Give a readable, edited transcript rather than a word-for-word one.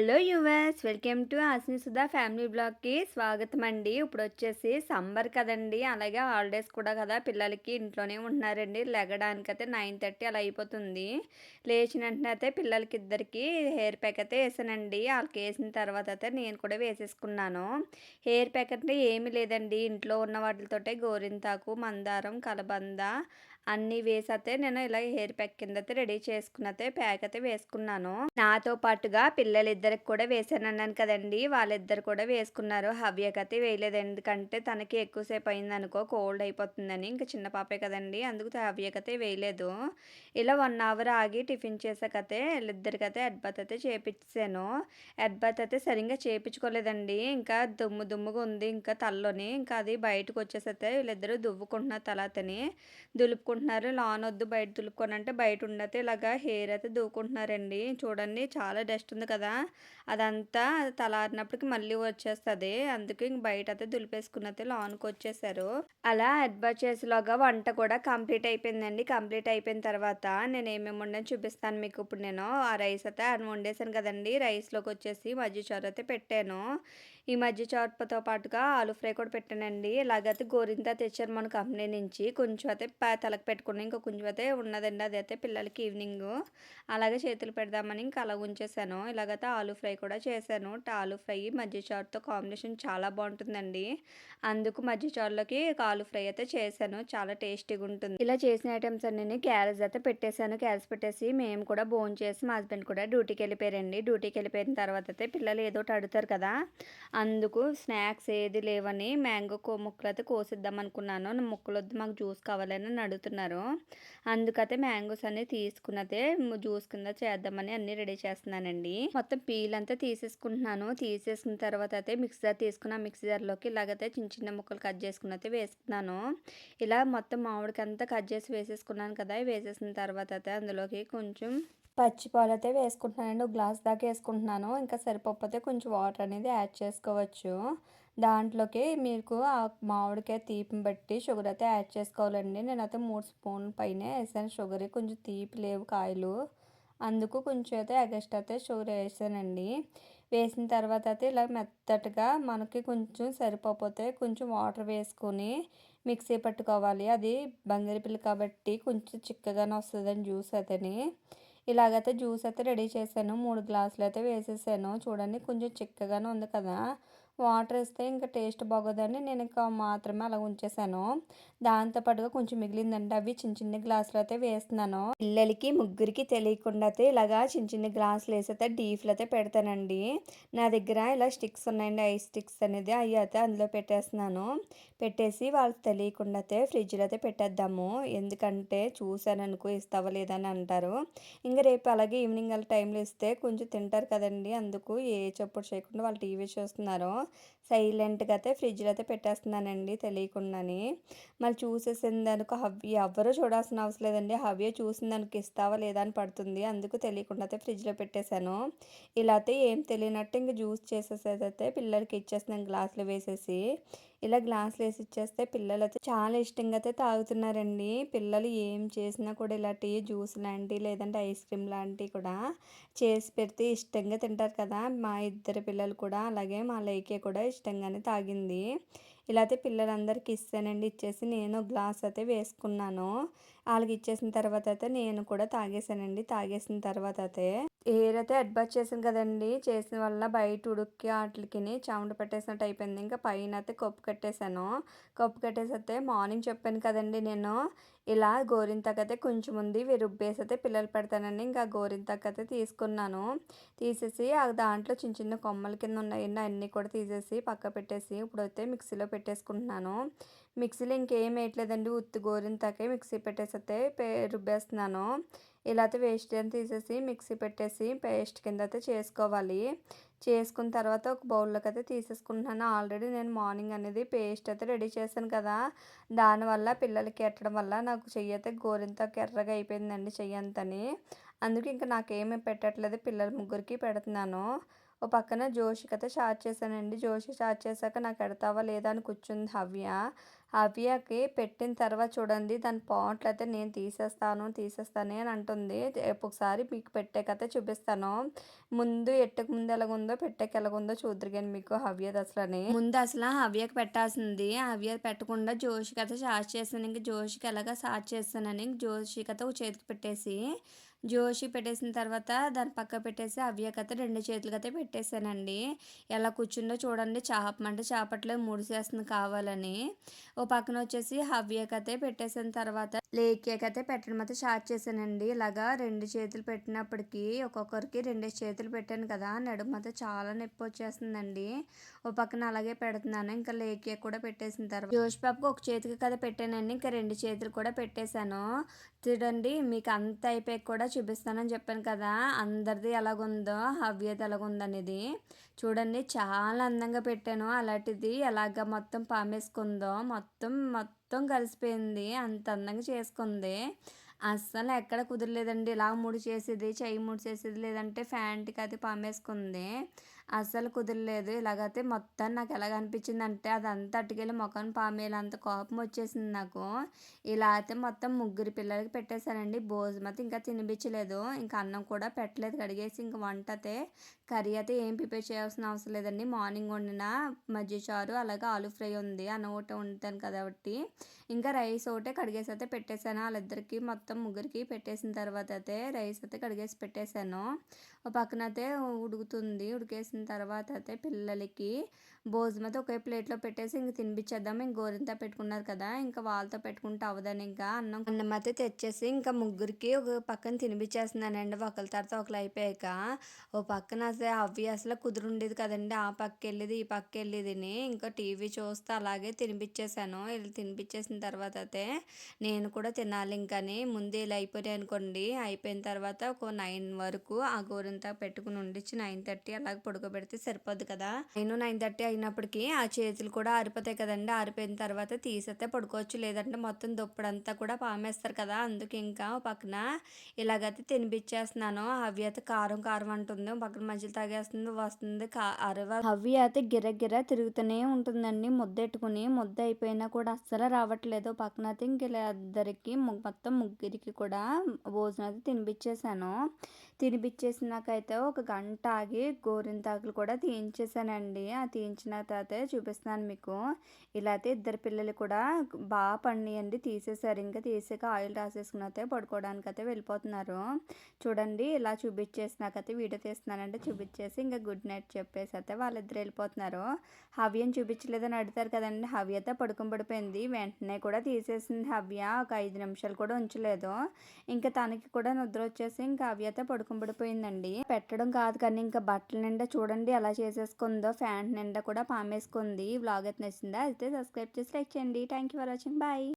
Hello viewers, welcome to ఆస్ని Sudha family బ్లాగ్‌కి స్వాగతం అండి. ఇప్పుడొచ్చేసి సమ్మర్ కదండీ! అలాగే హాలిడేస్ కూడా కదా! పిల్లలకి ఇంట్లోనే ఉంటున్నారండి. లెగడానికైతే 9:30 అలా అయిపోతుంది. లేచిన వెంటనే అయితే పిల్లలకిద్దరికీ హెయిర్ ప్యాక్ అయితే ఏసానండి. ఆళ్ళకేసిన తర్వాత అయితే నేను కూడా వేసేసుకున్నాను. హెయిర్ ప్యాక్ అంటే ఏమీ లేదండి. ఇంట్లో ఉన్న వాటిలతోటే గోరింటాకు, మందారం, కలబంద అన్నీ వేసైతే నేను ఇలా హెయిర్ ప్యాక్ కిందైతే రెడీ చేసుకునైతే ప్యాక్ అయితే వేసుకున్నాను. నాతో పాటుగా పిల్లలిద్దరికి కూడా వేసానన్నాను కదండీ! వాళ్ళిద్దరు కూడా వేసుకున్నారు. హవ్యకైతే వేయలేదు. ఎందుకంటే తనకి ఎక్కువ సేపు అయిందనుకో కోల్డ్ అయిపోతుందని. ఇంక చిన్న పాపే కదండీ! అందుకు హవ్యకైతే వేయలేదు. ఇలా 1 అవర్ ఆగి టిఫిన్ చేసాకైతే ఈళ్ళిద్దరికైతే హెడ్ బాత్ అయితే చేపిచ్చేసాను. హెడ్ బాత్ అయితే సరింగా చేపిచ్చుకోలేదండి. ఇంకా దుమ్ము దుమ్ముగా ఉంది ఇంకా తలలోని. ఇంకా అది బయటకొచ్చేసైతే వీళ్ళిద్దరూ దువ్వుకుంటున్నారు తలతని. దులుపుకుంటున్నారు. లానొద్దు బయట దులుపుకోనంటే బయటుండైతే ఇలాగా హెయిర్ అయితే దువ్వుకుంటున్నారండి. చూడండి చాలా డస్ట్ ఉంది కదా! అదంతా తలారినప్పటికి మళ్ళీ వచ్చేస్తది. అందుకే ఇంక బయటైతే దులిపేసుకునైతే లాన్‌కొచ్చేసారు. అలా హెడ్ బాత్ చేసేలోగా వంట కూడా కంప్లీట్ అయిపోయిందండి. కంప్లీట్ అయిపోయిన తర్వాత నేనేమేమి వండానో చూపిస్తాను మీకు. ఇప్పుడు నేను ఆ రైస్ అయితే వండేసాను కదండీ! రైస్‌లోకొచ్చేసి మజ్జిగ చారు అయితే పెట్టాను. ఈ మజ్జిగ చారుతో పాటుగా ఆలు ఫ్రై కూడా పెట్టానండి. ఇలాగైతే గోరింతా తెచ్చారు మన కంపెనీ నుంచి. కొంచెం అయితే తలకు పెట్టుకుని ఇంకా కొంచెం అయితే ఉన్నదండి. అదైతే పిల్లలకి ఈవినింగు అలాగే చేతులు పెడదామని ఇంకా అలా ఉంచేసాను. ఇలాగైతే ఆలు ఫ్రై కూడా చేశాను. ఆలు ఫ్రై మజ్జిగ చారుతో కాంబినేషన్ చాలా బావుంటుందండి. అందుకు మజ్జిగ చారులోకి ఆలు ఫ్రై అయితే చేశాను. చాలా టేస్టీగా ఉంటుంది. ఇలా చేసిన ఐటెమ్స్ అన్నీని క్యారేజ్ అయితే పెట్టేసాను. క్యారేజ్ పెట్టేసి మేము కూడా భోంచేసి మా హస్బెండ్ కూడా డ్యూటీకెళ్ళిపోయారండి. డ్యూటీకెళ్ళిపోయిన తర్వాత అయితే పిల్లలు ఏదో ఒకటి అడుగుతారు కదా! అందుకు స్నాక్స్ ఏది లేవని మ్యాంగో ముక్కలైతే కోసిద్దాం అనుకున్నాను. ముక్కలొద్దు మాకు జ్యూస్ కావాలని అడుగుతున్నారు. అందుకైతే మ్యాంగోస్ అన్నీ తీసుకున్నదే జ్యూస్ కింద చేద్దామని అన్నీ రెడీ చేస్తున్నానండి. మొత్తం పీల్ అంతా తీసేసుకుంటున్నాను. తీసేసుకున్న తర్వాత అయితే మిక్సీ జార్ తీసుకుని ఆ మిక్సీ జార్‌లోకి ఇలాగైతే చిన్న చిన్న ముక్కలు కట్ చేసుకొని అయితే వేస్తున్నాను. ఇలా మొత్తం మామిడికంతా కట్ చేసి వేసేసుకున్నాను కదా! వేసేసిన తర్వాత అయితే అందులోకి కొంచెం పచ్చి పాలైతే వేసుకుంటున్నానండి. ఒక గ్లాస్ దాకా వేసుకుంటున్నాను. ఇంకా సరిపోకపోతే కొంచెం వాటర్ అనేది యాడ్ చేసుకోవచ్చు. దాంట్లోకి మీకు ఆ మామిడికాయ తీపిని బట్టి షుగర్ అయితే యాడ్ చేసుకోవాలండి. నేనైతే 3 స్పూన్ల పైనే వేసాను షుగర్. కొంచెం తీపి లేవు కాయలు. అందుకు కొంచెం అయితే ఎగస్ట్రా అయితే షుగర్ వేసానండి. వేసిన తర్వాత అయితే ఇలా మెత్తటిగా మనకి కొంచెం సరిపోతే కొంచెం వాటర్ వేసుకొని మిక్సీ పట్టుకోవాలి. అది బంగినపల్లి కాబట్టి కొంచెం చిక్కగానే వస్తుందండి జ్యూస్ అయితేని. ఇలాగైతే జ్యూస్ అయితే రెడీ చేశాను. 3 గ్లాసులు అయితే వేసేసాను. చూడండి కొంచెం చిక్కగానే ఉంది కదా! వాటర్ వేస్తే ఇంకా టేస్ట్ బాగోదని నేను ఇంకా మాత్రమే అలా ఉంచేసాను. దాంతో పాటుగా కొంచెం మిగిలిందండి. అవి చిన్న చిన్న గ్లాసులు అయితే వేస్తున్నాను. పిల్లలకి ముగ్గురికి తెలియకుండా అయితే ఇలాగా చిన్న చిన్న గ్లాసులు వేసి అయితే డీప్‌లో అయితే పెడతానండి. నా దగ్గర ఇలా స్టిక్స్ ఉన్నాయండి. ఐస్ స్టిక్స్ అనేది అవి అయితే అందులో పెట్టేస్తున్నాను. పెట్టేసి వాళ్ళకి తెలియకుండా అయితే ఫ్రిడ్జ్‌లో అయితే పెట్టేద్దాము. ఎందుకంటే చూసాననుకో ఇస్తావా లేదా అని అంటారు. ఇంక రేపు అలాగే ఈవినింగ్ అలా టైంలో ఇస్తే కొంచెం తింటారు కదండీ! అందుకు ఏ చప్పుడు చేయకుండా వాళ్ళు టీవీ చూస్తున్నారు. సైలెంట్‌గా అయితే ఫ్రిడ్జ్‌లో అయితే పెట్టేస్తున్నానండి తెలియకుండాని. మళ్ళీ చూసేసిందనుకో ఎవ్వరూ చూడాల్సిన అవసరం లేదండి. హవ్య చూసిందనుకో ఇస్తావా లేదా అని పడుతుంది. అందుకు తెలియకుండా అయితే ఫ్రిడ్జ్‌లో పెట్టేశాను. ఇలా అయితే ఏం తెలియనట్టు ఇంక జ్యూస్ చేసేసేదైతే పిల్లలకి ఇచ్చేస్తున్నాను గ్లాసులో వేసేసి. ఇలా గ్లాసులో వేసి ఇచ్చేస్తే పిల్లలైతే చాలా ఇష్టంగా అయితే తాగుతున్నారండి. పిల్లలు ఏం చేసినా కూడా ఇలాంటి జ్యూస్ లాంటివి లేదంటే ఐస్ క్రీమ్ లాంటివి కూడా చేసి పెడితే ఇష్టంగా తింటారు కదా! మా ఇద్దరు పిల్లలు కూడా అలాగే మా లైకే కూడా ఇష్టంగానే తాగింది. ఇలా అయితే పిల్లలందరికీ ఇచ్చానండి. ఇచ్చేసి నేను గ్లాస్ అయితే వేసుకున్నాను. ఆళ్ళకి ఇచ్చేసిన తర్వాత అయితే నేను కూడా తాగేసానండి. తాగేసిన తర్వాత అయితే హెయిర్ అయితే హెడ్ బాత్ చేశాను కదండీ! చేసిన వల్ల బయట ఉడుక్కి ఆటిలికిని చెమట పట్టేసినట్టు అయిపోయింది. ఇంకా పైన అయితే కప్పు కట్టేసాను. కప్పు కట్టేసైతే మార్నింగ్ చెప్పాను కదండీ నేను. ఇలా గోరింటాకైతే కొంచెం ఉంది. రుబ్బేసి అయితే పిల్లలు పెడతానండి. ఇంకా గోరింటాకైతే తీసుకున్నాను. తీసేసి దాంట్లో చిన్న చిన్న కొమ్మల కింద ఉన్నాయండి. అన్నీ కూడా తీసేసి పక్క పెట్టేసి ఇప్పుడైతే మిక్సీలో పెట్టేసుకుంటున్నాను. మిక్సీలో ఇంకేం వేయట్లేదండి. ఉత్తి గోరింటాకే మిక్సీ పెట్టేసైతే రుబ్బేస్తున్నాను. ఇలా అయితే వేస్ట్ అని తీసేసి మిక్సీ పెట్టేసి పేస్ట్ కింద అయితే చేసుకోవాలి. చేసుకున్న తర్వాత ఒక బౌల్లోకి అయితే తీసేసుకుంటున్నాను. ఆల్రెడీ నేను మార్నింగ్ అనేది పేస్ట్ అయితే రెడీ చేశాను కదా! దానివల్ల పిల్లలకి ఎట్టడం వల్ల నాకు చెయ్యి అయితే గోరింతాకు ఎర్రగా అయిపోయిందండి చెయ్యి అంతని. అందుకే ఇంక నాకేమి పెట్టట్లేదు. పిల్లల ముగ్గురికి పెడుతున్నాను. ఓ పక్కన జోషికైతే స్టార్ట్ చేశానండి. జోషి స్టార్ట్ చేశాక నాకు ఎడతావా లేదా అని కూర్చుంది హవ్య. హవ్యకి పెట్టిన తర్వాత చూడండి దాని పాట్లయితే నేను తీసేస్తానే అని అంటుంది. ఒకసారి మీకు పెట్టాకైతే చూపిస్తాను. ముందు ఎట్టక ముందు ఎలాగుందో పెట్టాక ఎలాగుందో చూద్దురు గాని మీకు హవ్యది అసలని. ముందు అసలు హవ్యకి పెట్టాల్సింది. హవ్య పెట్టకుండా జోషికైతే స్టార్ట్ చేశాను. ఇంక జోషికి ఎలాగా స్టార్ట్ చేస్తానని జోషికైతే ఒక చేతికి పెట్టేసి జోషి పెట్టేసిన తర్వాత దాని పక్క పెట్టేసి హవ్యకైతే 2 చేతులకైతే పెట్టేశానండి. ఎలా కూర్చుందో చూడండి. చాపమంటే చాపట్లేదు ముడిసేస్తుంది కావాలని. ఓ పక్కన వచ్చేసి హవ్యకైతే పెట్టేసిన తర్వాత లేఖ్యకైతే పెట్టడం అయితే స్టార్ట్ చేశానండి. ఇలాగా 2 చేతులు పెట్టినప్పటికీ ఒక్కొక్కరికి 2 చేతులు పెట్టాను కదా, నడుము అయితే చాలా నొప్పి వచ్చేస్తుందండి. ఓ పక్కన అలాగే పెడుతున్నాను. ఇంకా లేఖ్య కూడా పెట్టేసిన తర్వాత జోష్ పాపకు ఒక చేతికి కదా పెట్టానండి. ఇంకా 2 చేతులు కూడా పెట్టేశాను. చూడండి మీకు అంత అయిపోయాక కూడా చూపిస్తానని చెప్పాను కదా అందరిది ఎలాగుందో, హవ్యది ఎలాగుందనేది. చూడండి చాలా అందంగా పెట్టాను. అలాంటిది ఎలాగ మొత్తం పామేసుకుందో మొత్తం కలిసిపోయింది. అంత అందంగా చేసుకుంది. అస్సలు ఎక్కడ కుదరలేదండి. ఇలా ముడి చేసేది, చెయ్యి ముడి చేసేది, లేదంటే ఫ్యాంట్కి అది పామేసుకుంది. అస్సలు కుదరలేదు. ఇలాగైతే మొత్తం నాకు ఎలాగ అనిపించిందంటే అదంతా అట్టుకెళ్ళి మొఖాన్ని పామేయాలంత కోపం వచ్చేసింది నాకు. ఇలా అయితే మొత్తం 3 పిల్లలకి పెట్టేశానండి. భోజనం అయితే ఇంకా తినిపించలేదు. ఇంకా అన్నం కూడా పెట్టలేదు కడిగేసి. ఇంక వంట అయితే కర్రీ అయితే ఏం ప్రిపేర్ చేయాల్సిన అవసరం లేదండి. మార్నింగ్ వండిన మజ్జిగ చారు అలాగే ఆలు ఫ్రై ఉంది. అన్నం ఒకటే వండుతాను కాబట్టి ఇంకా రైస్ ఒకటే కడిగేసి అయితే పెట్టేశాను. వాళ్ళిద్దరికి మొత్తం 3కి పెట్టేసిన తర్వాత అయితే రైస్ అయితే కడిగేసి పెట్టేశాను. ఒక పక్కన అయితే ఉడుకుతుంది. ఉడికేసిన తర్వాత అయితే పిల్లలకి భోజనం అయితే ఒకే ప్లేట్లో పెట్టేసి ఇంక తినిపించేద్దాం. ఇంక గోరింత పెట్టుకున్నారు కదా, ఇంకా వాళ్ళతో పెట్టుకుంటే అవ్వదని ఇంకా అన్నం అయితే తెచ్చేసి ఇంకా 3కి ఒక పక్కన తినిపించేస్తున్నానండి. ఒకరి తర్వాత ఒకరు అయిపోయాక ఓ పక్కన అసలు అవ్వి అసలు కుదురుండేది కదండి. ఆ పక్క వెళ్ళేది ఈ పక్క వెళ్ళేదిని ఇంకా టీవీ చూస్తూ అలాగే తినిపించేశాను. వీళ్ళు తినిపించేసిన తర్వాత అయితే నేను కూడా తినాలి ఇంకని ముందు ఇలా అయిపోయాయి అనుకోండి. అయిపోయిన తర్వాత ఒక 9 వరకు ఆ గోరింత పెట్టుకుని ఉండిచ్చి 9:30 అలాగ పడుకోబెడితే సరిపోద్ది కదా. 9:30 అయినప్పటికీ ఆ చేతులు కూడా ఆరిపోతాయి కదండి. ఆరిపోయిన తర్వాత తీసేస్తే పడుకోవచ్చు. లేదంటే మొత్తం దుప్పడంతా కూడా పామేస్తారు కదా. అందుకే ఇంకా పక్కన ఇలాగైతే తినిపించేస్తున్నాను. హవ్య అయితే కారం కారం అంటుంది. పక్కన మధ్యలో తాగేస్తుంది వస్తుంది. హవ్య అయితే గిర తిరుగుతూనే ఉంటుందండి. ముద్దెట్టుకుని ముద్ద అయిపోయినా కూడా అస్సలు రావట్లేదు. పక్కన అయితే ఇంక ఇలా ఇద్దరికి మొత్తం 3కి కూడా భోజనం అయితే తినిపించేశాను. తినిపించేసినాకైతే ఒక గంట ఆగి గోరింతాకులు కూడా తీయించేసానండి. ఆ తీయించిన తర్వాత చూపిస్తున్నాను మీకు. ఇలా అయితే ఇద్దరు పిల్లలు కూడా బాగా పండియండి. తీసేసారు. ఇంకా తీసాక ఆయిల్ రాసేసుకుని అయితే పడుకోవడానికి అయితే వెళ్ళిపోతున్నారు. చూడండి ఇలా చూపించేసినాకైతే వీడియో తీస్తున్నానంటే చూపించేసి ఇంకా గుడ్ నైట్ చెప్పేసి అయితే వాళ్ళిద్దరు వెళ్ళిపోతున్నారు. హవ్యని చూపించలేదని అడుగుతారు కదండి. హవ్య అయితే పడుకొని పడిపోయింది. వెంటనే కూడా తీసేసింది హవ్య. ఒక 5 నిమిషాలు కూడా ఉంచలేదు. ఇంకా తనకి కూడా నిద్ర వచ్చేసి ఇంకా హవ్య అయితే పడుకొని పడిపోయిందండి. పెట్టడం కాదు కానీ ఇంకా బట్టల నిండా చూడండి ఎలా చేసేసుకుందో. ఫ్యాంట్ నిండా కూడా పామేసుకుంది. వ్లాగ్ అయితే నచ్చిందా అయితే సబ్స్క్రైబ్ చేసి లైక్ చేయండి. Thank you for watching. Bye.